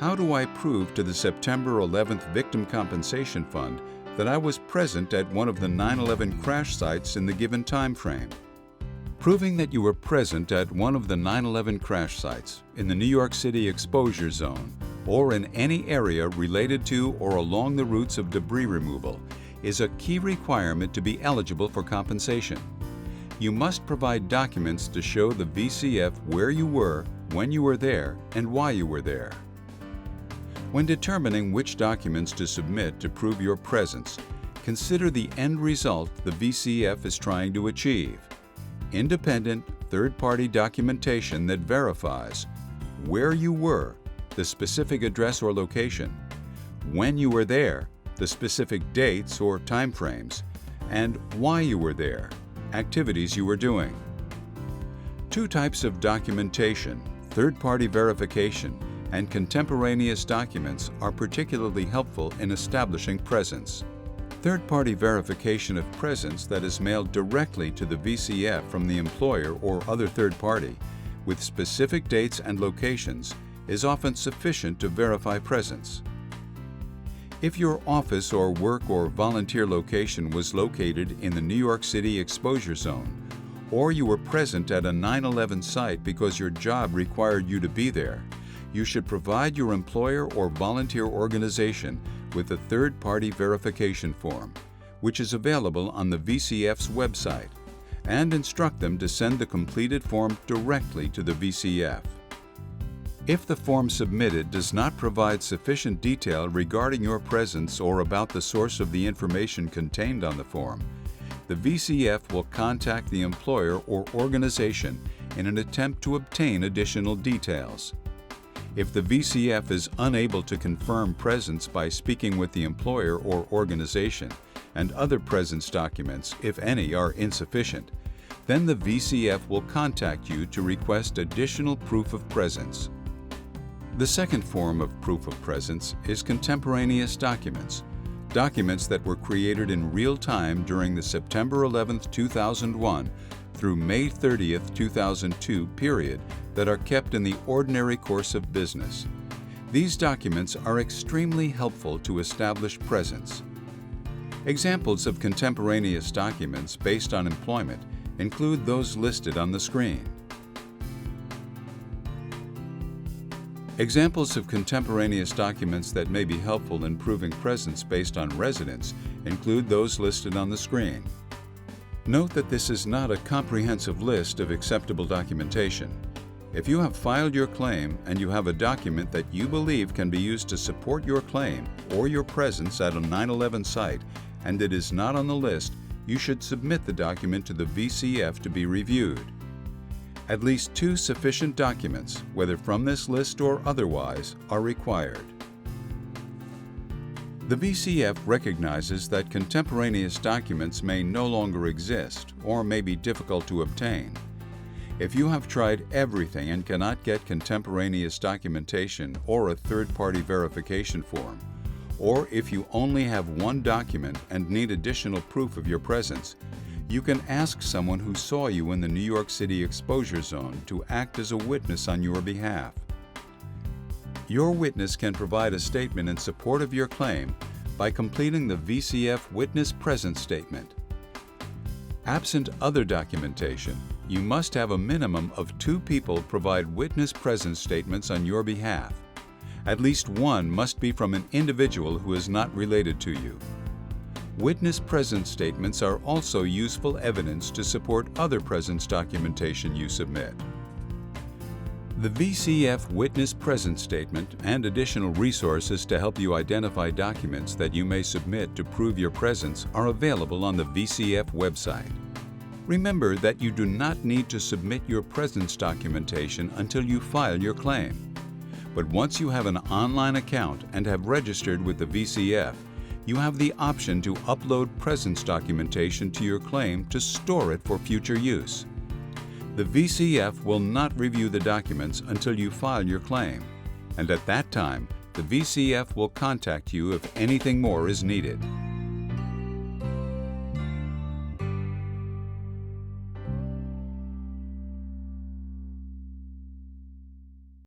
How do I prove to the September 11th Victim Compensation Fund that I was present at one of the 9/11 crash sites in the given time frame? Proving that you were present at one of the 9/11 crash sites in the New York City exposure zone or in any area related to or along the routes of debris removal is a key requirement to be eligible for compensation. You must provide documents to show the VCF where you were, when you were there, and why you were there. When determining which documents to submit to prove your presence, consider the end result the VCF is trying to achieve. Independent, third-party documentation that verifies where you were, the specific address or location, when you were there, the specific dates or time frames, and why you were there, activities you were doing. Two types of documentation, third-party verification and contemporaneous documents, are particularly helpful in establishing presence. Third-party verification of presence that is mailed directly to the VCF from the employer or other third party with specific dates and locations is often sufficient to verify presence. If your office or work or volunteer location was located in the New York City exposure zone, or you were present at a 9/11 site because your job required you to be there, you should provide your employer or volunteer organization with a third-party verification form, which is available on the VCF's website, and instruct them to send the completed form directly to the VCF. If the form submitted does not provide sufficient detail regarding your presence or about the source of the information contained on the form, the VCF will contact the employer or organization in an attempt to obtain additional details. If the VCF is unable to confirm presence by speaking with the employer or organization, and other presence documents, if any, are insufficient, then the VCF will contact you to request additional proof of presence. The second form of proof of presence is contemporaneous documents, documents that were created in real time during the September 11, 2001 through May 30, 2002 period that are kept in the ordinary course of business. These documents are extremely helpful to establish presence. Examples of contemporaneous documents based on employment include those listed on the screen. Examples of contemporaneous documents that may be helpful in proving presence based on residence include those listed on the screen. Note that this is not a comprehensive list of acceptable documentation. If you have filed your claim and you have a document that you believe can be used to support your claim or your presence at a 9/11 site and it is not on the list, you should submit the document to the VCF to be reviewed. At least two sufficient documents, whether from this list or otherwise, are required. The VCF recognizes that contemporaneous documents may no longer exist or may be difficult to obtain. If you have tried everything and cannot get contemporaneous documentation or a third-party verification form, or if you only have one document and need additional proof of your presence, you can ask someone who saw you in the New York City exposure zone to act as a witness on your behalf. Your witness can provide a statement in support of your claim by completing the VCF Witness Presence Statement. Absent other documentation, you must have a minimum of 2 people provide witness presence statements on your behalf. At least one must be from an individual who is not related to you. Witness presence statements are also useful evidence to support other presence documentation you submit. The VCF Witness Presence Statement and additional resources to help you identify documents that you may submit to prove your presence are available on the VCF website. Remember that you do not need to submit your presence documentation until you file your claim. But once you have an online account and have registered with the VCF, you have the option to upload presence documentation to your claim to store it for future use. The VCF will not review the documents until you file your claim, and at that time, the VCF will contact you if anything more is needed.